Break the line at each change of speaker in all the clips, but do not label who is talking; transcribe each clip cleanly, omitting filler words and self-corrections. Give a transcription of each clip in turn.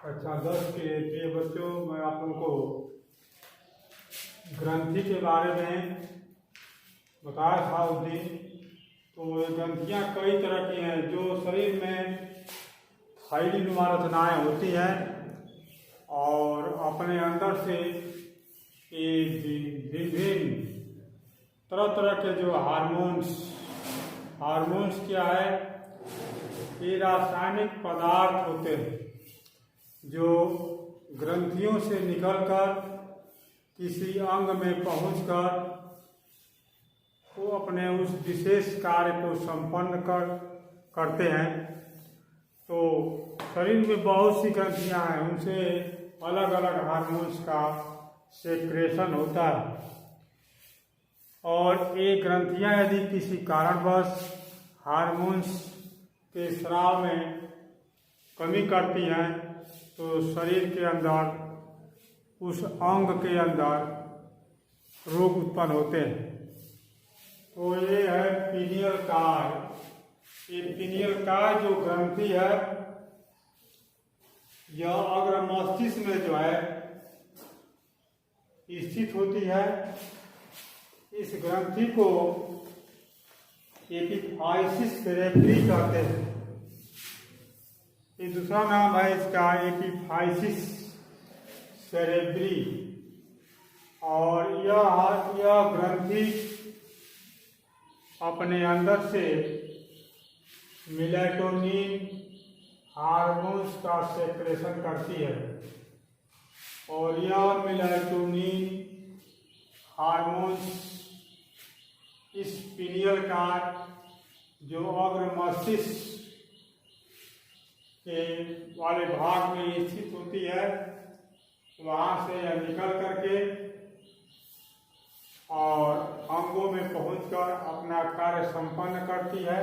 कक्षा 10 के प्रिय बच्चों, मैं आप लोगों को ग्रंथि के बारे में बताया था उस दिन। तो ये ग्रंथियाँ कई तरह की हैं जो शरीर में थैली नुमा रचनाएँ होती हैं और अपने अंदर से ये विभिन्न तरह तरह के जो हार्मोन्स क्या है, ये रासायनिक पदार्थ होते हैं जो ग्रंथियों से निकलकर किसी अंग में पहुंचकर वो अपने उस विशेष कार्य को संपन्न करते हैं। तो शरीर में बहुत सी ग्रंथियां हैं, उनसे अलग अलग हार्मोन्स का सेक्रेशन होता है और ये ग्रंथियां यदि किसी कारणवश हार्मोन्स के स्राव में कमी करती हैं तो शरीर के अंदर, उस अंग के अंदर रोग उत्पन्न होते हैं। तो ये है पीनियल काय। ये पीनियल काय जो ग्रंथि है, यह अग्र मस्तिष्क में जो है स्थित होती है। इस ग्रंथि को एपिफाइसिस सेरेब्री कहते हैं। ये दूसरा नाम है इसका एपिफाइसिस सेरेब्री। और यह ग्रंथि अपने अंदर से मेलाटोनिन हार्मोन्स का सेक्रेशन करती है और यह मेलाटोनिन हार्मोन्स इस पीनियल का जो अग्र मस्तिष्क के वाले भाग में स्थित होती है, वहाँ से यह निकल करके और अंगों में पहुंचकर अपना कार्य संपन्न करती है।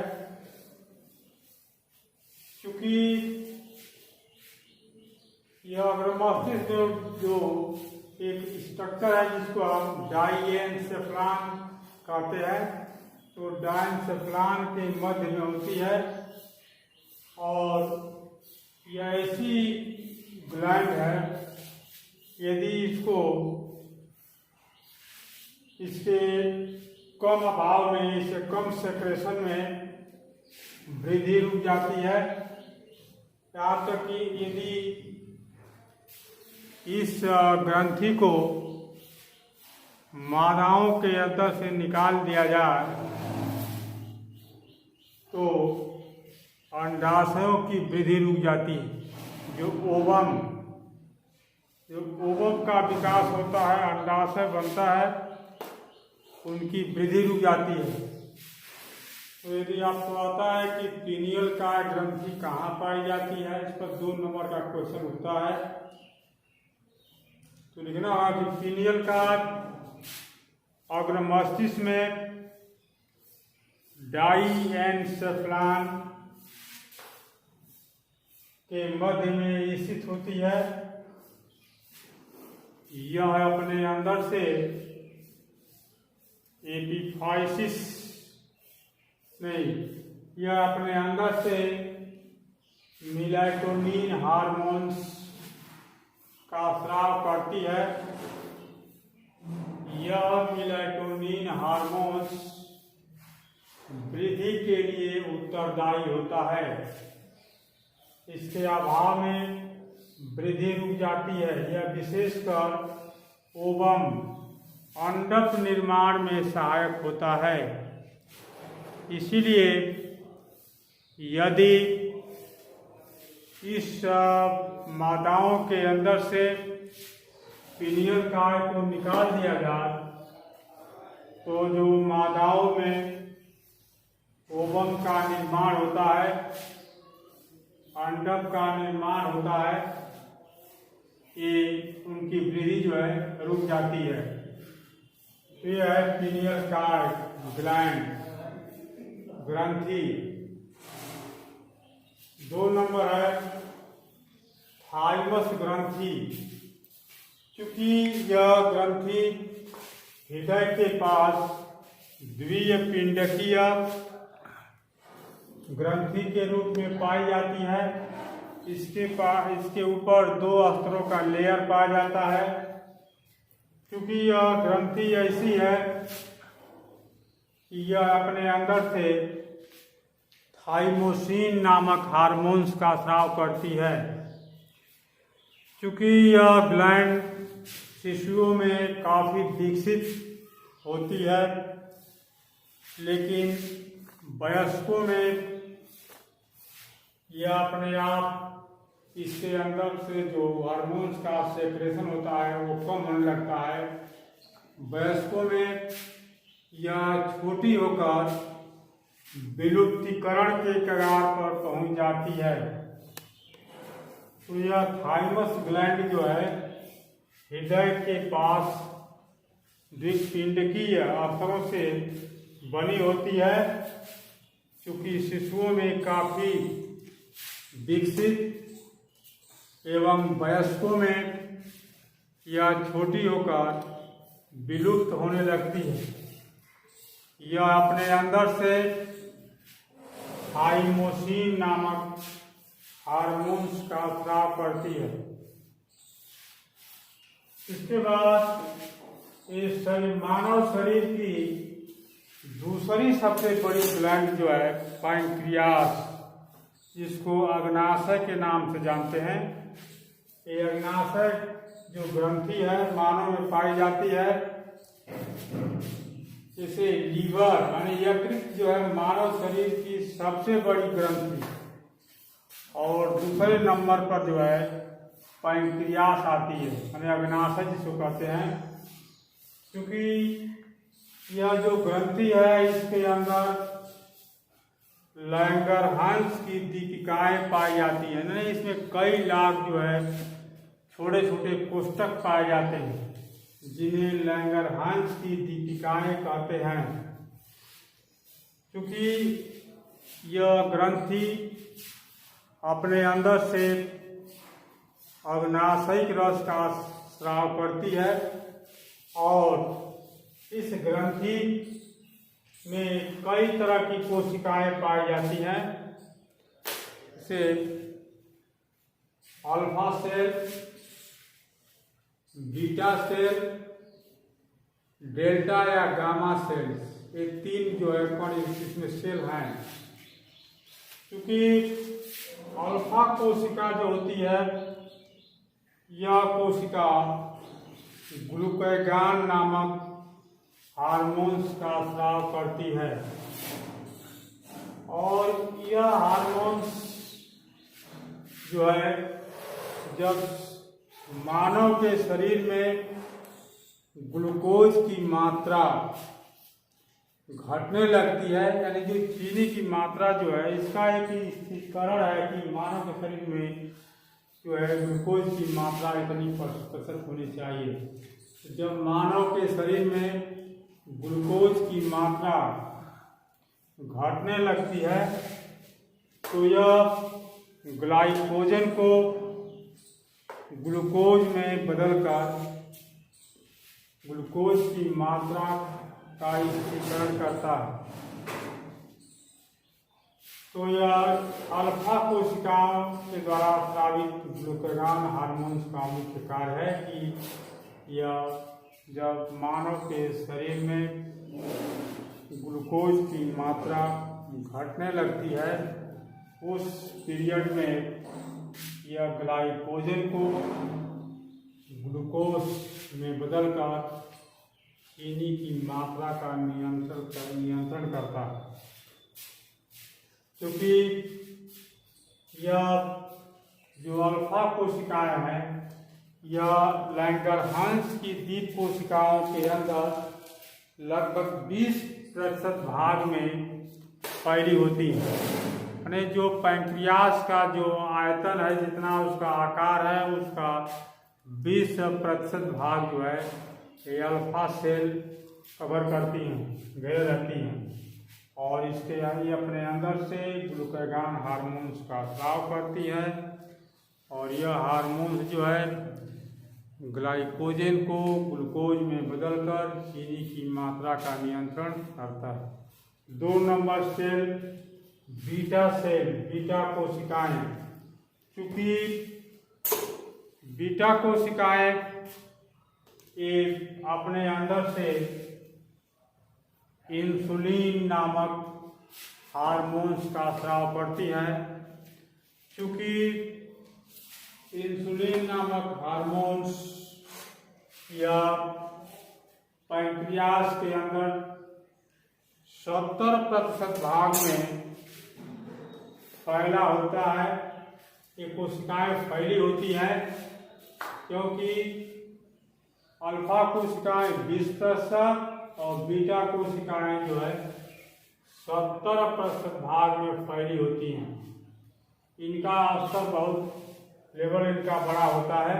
क्योंकि यह अग्र मस्तिष्क जो एक स्ट्रक्चर है जिसको हम डाइएन्सेफ्लान कहते हैं, तो डाइएन्सेफ्लान के मध्य में होती है और यह ऐसी ग्लैंड है, यदि इसके कम अभाव में, इससे कम सेक्रेशन में वृद्धि रुक जाती है। यहाँ तक कि यदि इस ग्रंथि को मादाओं के अंदर से निकाल दिया जाए तो अंडाशयों की वृद्धि रुक जाती है। जो ओवम का विकास होता है, अंडाशय बनता है, उनकी वृद्धि रुक जाती है। तो यदि आपको आता है कि पीनियल काय ग्रंथि कहाँ पाई जाती है, इस पर 2 नंबर का क्वेश्चन होता है, तो लिखना होगा कि पीनियल काय अग्र मस्तिष्क में डाइएन्सेफ्लान के मध्य में स्थित होती है। यह अपने अंदर से एपिफाइसिस नहीं, यह अपने अंदर से मेलाटोनिन हार्मोन्स का स्राव करती है। यह मेलाटोनिन हार्मोन्स वृद्धि के लिए उत्तरदायी होता है। इसके अभाव में वृद्धि रुक जाती है। यह विशेषकर ओवम अंडक निर्माण में सहायक होता है। इसीलिए यदि इस मादाओं के अंदर से पीनियल काय को निकाल दिया जाए तो जो मादाओं में ओवम का निर्माण होता है, अंडक का निर्माण होता है, ये उनकी वृद्धि जो है रुक जाती है। ये है पीनियल काय ग्लैंड ग्रंथि। 2 नंबर है थाइमस ग्रंथि। चूंकि यह ग्रंथि हृदय के पास द्वितीय पिंडकीय ग्रंथि के रूप में पाई जाती है, इसके ऊपर 2 अस्तरों का लेयर पाया जाता है। क्योंकि यह ग्रंथि ऐसी है कि यह अपने अंदर से थाइमोसिन नामक हार्मोन्स का स्राव करती है। क्योंकि यह ग्लैंड शिशुओं में काफ़ी विकसित होती है, लेकिन वयस्कों में यह अपने आप इसके अंदर से जो हार्मोन्स का सेक्रेशन होता है वो कम होने लगता है। वयस्कों में यह छोटी होकर विलुप्तीकरण के कगार पर पहुंच जाती है। तो यह थाइमस ग्लैंड जो है हृदय के पास द्विपिंडकीय अस्तरों से बनी होती है। क्योंकि शिशुओं में काफ़ी विकसित एवं वयस्कों में यह छोटी होकर विलुप्त होने लगती है। यह अपने अंदर से थाइमोसिन नामक हार्मोन्स का स्राव करती है। इसके बाद इस मानव शरीर की दूसरी सबसे बड़ी ग्लैंड जो है पैंक्रियास, जिसको अग्नाशय के नाम से जानते हैं। ये अग्नाशय जो ग्रंथि है मानव में पाई जाती है। इसे लीवर यानी यकृत जो है मानव शरीर की सबसे बड़ी ग्रंथि, और दूसरे नंबर पर जो है पैंक्रियास आती है यानी अग्नाशय जिसको कहते हैं। क्योंकि यह जो ग्रंथि है इसके अंदर लैंगरहांस की दीपिकाएं पाई जाती है। नहीं, इसमें कई लाख जो है छोटे छोटे कोष्ठक पाए जाते हैं, जिन्हें लैंगरहांस की दीपिकाएं कहते हैं। क्योंकि यह ग्रंथि अपने अंदर से अग्नाशयिक रस का स्राव करती है, और इस ग्रंथि में कई तरह की कोशिकाएं पाई जाती हैं। जैसे alpha cell, beta cell, delta या गामा सेल्स, ये 3 जो है कण इसमें सेल हैं। क्योंकि अल्फा कोशिका जो होती है यह कोशिका ग्लूकागॉन नामक हार्मोन्स का स्राव करती है, और यह हार्मोन्स जो है जब मानव के शरीर में ग्लूकोज की मात्रा घटने लगती है, यानी जो चीनी की मात्रा जो है इसका एक स्थिरीकरण है कि मानव के शरीर में जो है ग्लूकोज की मात्रा इतनी प्रतिशत होनी चाहिए। जब मानव के शरीर में ग्लूकोज की मात्रा घटने लगती है तो यह ग्लाइकोजन को ग्लूकोज में बदलकर ग्लूकोज की मात्रा का स्थिरीकरण करता है। तो यह अल्फा कोशिकाओं के द्वारा स्रावित ग्लूकागॉन हार्मोन्स का मुख्य कार्य है कि यह जब मानव के शरीर में ग्लूकोज की मात्रा घटने लगती है उस पीरियड में यह ग्लाइकोजन को ग्लूकोज में बदलकर चीनी की मात्रा का नियंत्रण करता है। क्योंकि यह जो अल्फा कोशिकाएं हैं यह लैंगरहांस की दीप कोशिकाओं के अंदर लगभग 20% भाग में फैली होती है। यानी जो पैंक्रियास का जो आयतन है, जितना उसका आकार है, उसका 20% भाग जो है ये अल्फा सेल कवर करती हैं, घेरे रहती हैं, और इसके ये अपने अंदर से ग्लूकागॉन हार्मोन्स का स्राव करती है, और यह हार्मोन्स जो है ग्लाइकोजन को ग्लूकोज में बदलकर चीनी की मात्रा का नियंत्रण करता है। 2 नंबर सेल बीटा कोशिकाएं, चूंकि बीटा कोशिकाएं ये अपने अंदर से इंसुलिन नामक हार्मोन्स का स्राव करती है। चूंकि इंसुलिन नामक हार्मोन्स या पैंक्रियास के अंदर 70% भाग में फैला होता है। ये कोशिकाएं फैली होती हैं क्योंकि अल्फा कोशिकाएं 20% और बीटा कोशिकाएं जो है 70% भाग में फैली होती हैं। इनका अवसर बहुत लेवल इनका बड़ा होता है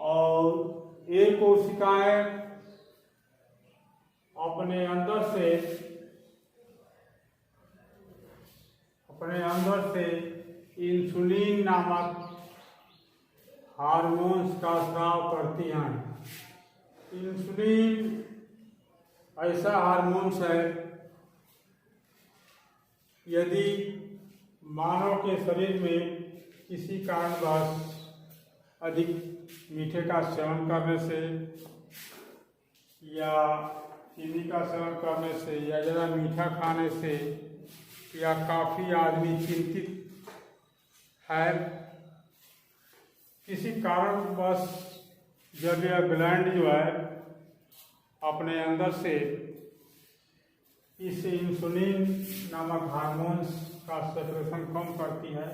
और ये कोशिकाएं अपने अंदर से इंसुलिन नामक हार्मोन्स का स्राव करती हैं। इंसुलिन ऐसा हार्मोन्स है, यदि मानव के शरीर में किसी कारणवश अधिक मीठे का सेवन करने से या चीनी का सेवन करने से या ज़्यादा मीठा खाने से या काफ़ी आदमी चिंतित है, किसी कारणवश जब यह ग्लैंड जो है अपने अंदर से इस इंसुलिन नामक हार्मोन्स का सेक्रेशन कम करती है,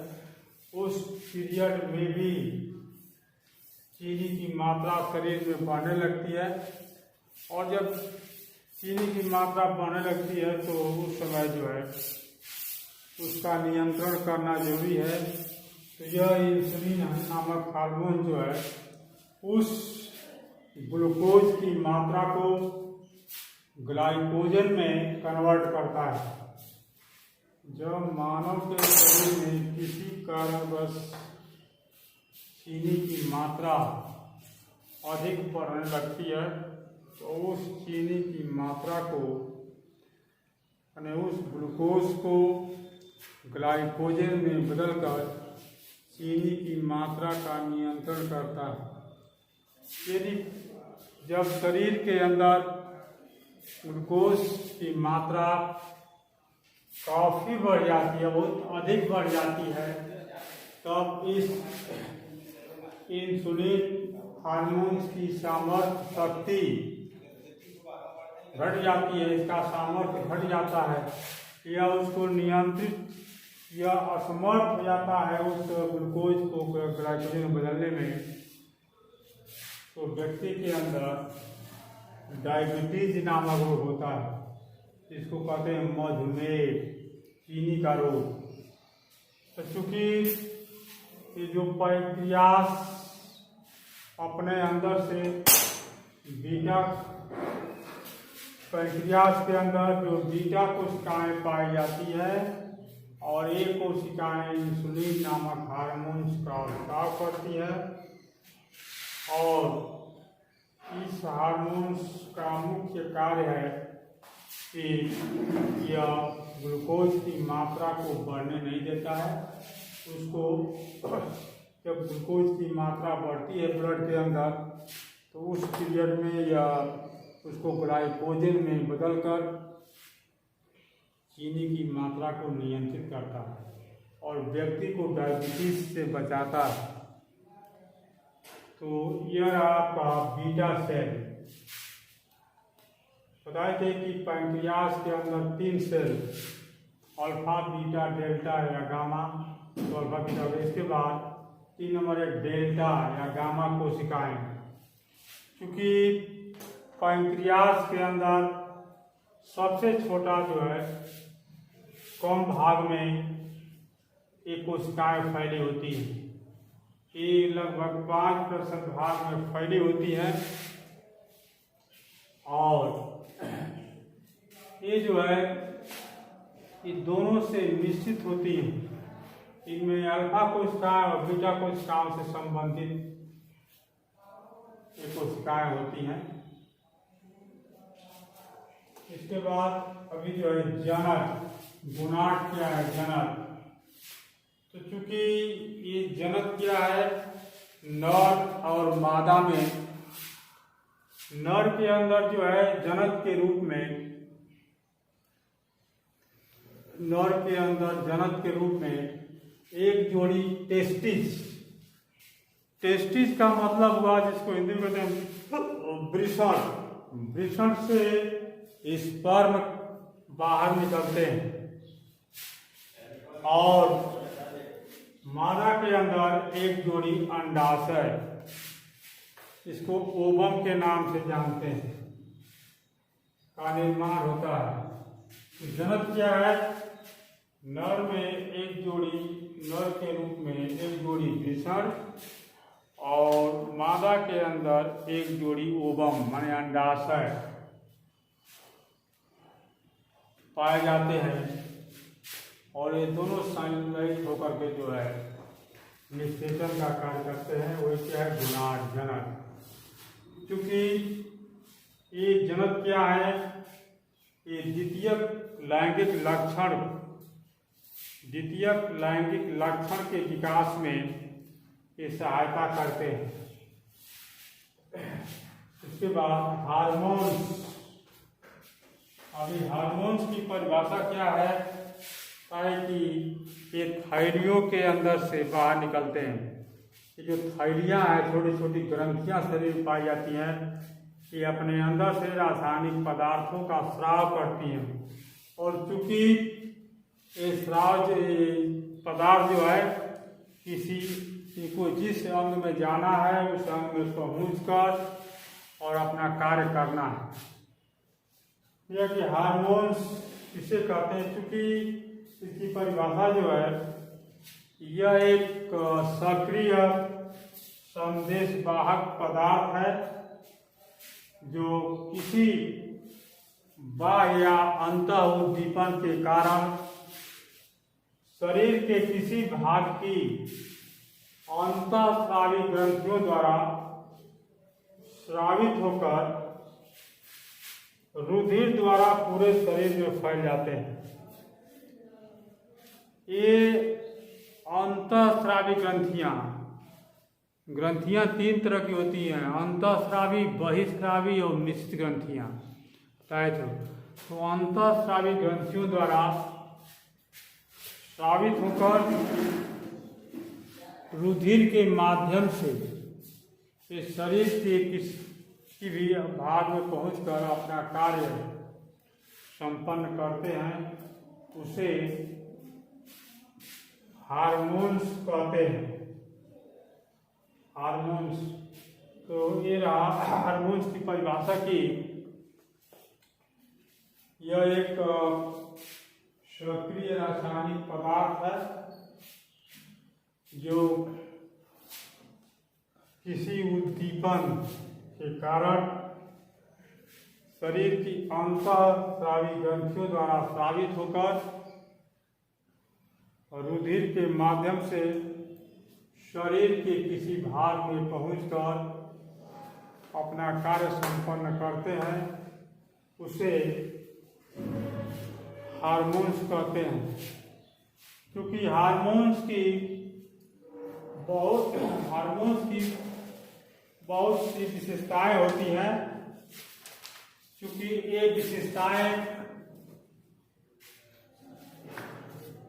उस पीरियड में भी चीनी की मात्रा शरीर में बढ़ने लगती है। और जब चीनी की मात्रा बढ़ने लगती है तो उस समय जो है उसका नियंत्रण करना जरूरी है। तो यह इंसुलिन नामक हार्मोन जो है उस ग्लूकोज की मात्रा को ग्लाइकोजन में कन्वर्ट करता है। जब मानव के शरीर में किसी कारणवश चीनी की मात्रा अधिक बढ़ने लगती है तो उस चीनी की मात्रा को उस ग्लूकोज को ग्लाइकोजन में बदलकर चीनी की मात्रा का नियंत्रण करता है। यदि जब शरीर के अंदर ग्लूकोज की मात्रा काफ़ी बढ़ जाती है, बहुत अधिक बढ़ जाती है, तब इस इंसुलिन हार्मोन्स की सामर्थ्य शक्ति घट जाती है, इसका सामर्थ्य घट जाता है या उसको नियंत्रित या असमर्थ हो जाता है उस ग्लूकोज को ग्लाइकोजन में बदलने में। तो व्यक्ति के अंदर डायबिटीज नामक रोग होता है, जिसको कहते हैं मधुमेह, चीनी का रोग। तो चूंकि ये जो पैंक्रियास अपने अंदर से पैंक्रियास के अंदर जो बीटा कोशिकाएं पाई जाती है और ये कोशिकाएं इंसुलिन नामक हार्मोन्स का स्राव करती है और इस हार्मोन्स का मुख्य कार्य है कि यह ग्लूकोज की मात्रा को बढ़ने नहीं देता है। उसको जब ग्लूकोज की मात्रा बढ़ती है ब्लड के अंदर तो उस पीरियड में यह उसको ग्लाइकोजन में बदलकर चीनी की मात्रा को नियंत्रित करता है और व्यक्ति को डायबिटीज से बचाता है। तो यह आपका बीटा सेल। बताए थे कि पैंक्रियास के अंदर 3 सेल अल्फा, बीटा, डेल्टा या गामा। तो अल्फा, बीटा, इसके बाद 3 नंबर है डेल्टा या गामा कोशिकाएं। क्योंकि पैंक्रियास के अंदर सबसे छोटा जो है कम भाग में ये कोशिकाएं फैली होती हैं। ये लगभग 5% भाग में फैली होती है और ये जो है ये दोनों से मिश्रित होती है। इनमें अल्फा कोशिकाएं और बीटा कोशिकाओं से संबंधित ये कोशिकाएं होती हैं। इसके बाद अभी जो है जनक, गुनाट क्या है जनक। तो चूंकि ये जनक क्या है, नर और मादा में, नर के अंदर जो है जनक के रूप में, नर के अंदर जनक के रूप में एक जोड़ी टेस्टिस, टेस्टिस का मतलब हुआ जिसको हिंदी में कहते हैं वृषण, वृषण से स्पर्म बाहर निकलते हैं और मादा के अंदर एक जोड़ी अंडाशय, इसको ओवम के नाम से जानते हैं, का निर्माण होता है। जनक क्या है, नर में एक जोड़ी, नर के रूप में एक जोड़ी वृषण और मादा के अंदर एक जोड़ी ओवम माने अंडाशय पाए जाते हैं और ये दोनों संलयित होकर के जो है निषेचन का कार्य करते हैं। वो क्या है, गुणाद, जनक। क्योंकि ये जनक क्या है, ये द्वितीयक लैंगिक लक्षण, द्वितीयक लैंगिक लक्षण के विकास में ये सहायता करते हैं। इसके बाद हार्मोन्स, अभी हार्मोन्स की परिभाषा क्या है कि ये थायरियों के अंदर से बाहर निकलते हैं। ये जो थायरियाँ हैं, छोटी छोटी ग्रंथियाँ शरीर में पाई जाती हैं, ये अपने अंदर से रासायनिक पदार्थों का स्राव करती हैं और चूंकि ये स्राव पदार्थ जो है किसी को जिस अंग में जाना है उस अंग में पहुँच कर और अपना कार्य करना है। यह कि हार्मोन्स इसे कहते हैं, चूंकि इसकी परिभाषा जो है, यह एक सक्रिय संदेशवाहक पदार्थ है जो किसी बाह्य या अंतः उद्दीपन के कारण शरीर के किसी भाग की अंतःस्रावी ग्रंथियों द्वारा स्रावित होकर रुधिर द्वारा पूरे शरीर में फैल जाते हैं। ये अंतःस्रावी ग्रंथियां, ग्रंथियां तीन तरह की होती हैं, अंतःस्रावी, बहिःस्रावी और मिश्रित ग्रंथियां। तो अंतःस्रावी ग्रंथियों द्वारा स्रावित होकर रुधिर के माध्यम से इस शरीर के किसी भी भाग में पहुंचकर अपना कार्य संपन्न करते हैं, उसे हार्मोन्स कहते हैं। हार्मोन्स, तो ये रहा हार्मोन्स की परिभाषा की। यह एक सक्रिय रासायनिक पदार्थ है जो किसी उद्दीपन के कारण शरीर की अंतःस्रावी ग्रंथियों द्वारा स्रावित होकर रुधिर के माध्यम से शरीर के किसी भाग में पहुंचकर अपना कार्य संपन्न करते हैं, उसे हार्मोन्स कहते हैं। क्योंकि हार्मोन्स की बहुत सी विशेषताएं होती हैं, क्योंकि ये विशेषताएं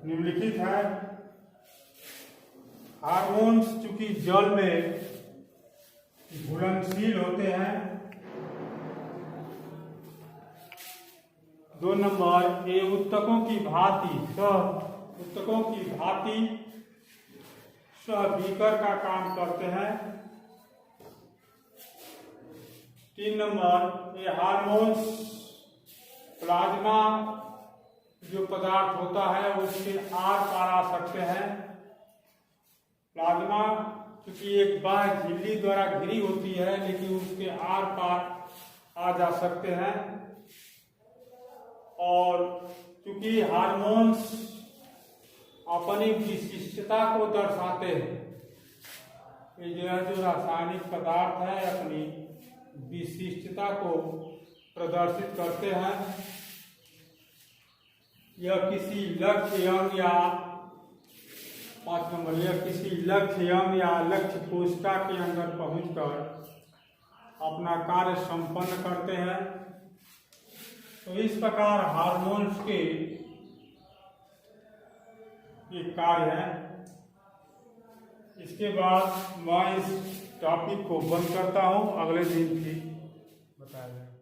निम्नलिखित है। हार्मोन्स चूंकि जल में घुलनशील होते हैं। 2 नंबर, ये उत्तकों की भांति बीकर का काम करते हैं। 3 नंबर, ये हार्मोन्स प्लाज्मा जो पदार्थ होता है उसके आर पार आ सकते हैं। प्लाज्मा क्योंकि एक बाह्य झिल्ली द्वारा घिरी होती है, लेकिन उसके आर पार आ जा सकते हैं। और क्योंकि हार्मोन्स अपनी विशिष्टता को दर्शाते हैं, ये जो रासायनिक पदार्थ है अपनी विशिष्टता को प्रदर्शित करते हैं। यह किसी लक्ष्य अंग या 5 नंबर, यह किसी लक्ष्य अंग या लक्ष्य कोशिका के अंदर पहुंचकर अपना कार्य संपन्न करते हैं। तो इस प्रकार हार्मोन्स के ये कार्य है। इसके बाद मैं इस टॉपिक को बंद करता हूँ, अगले दिन भी बताया जाएगा।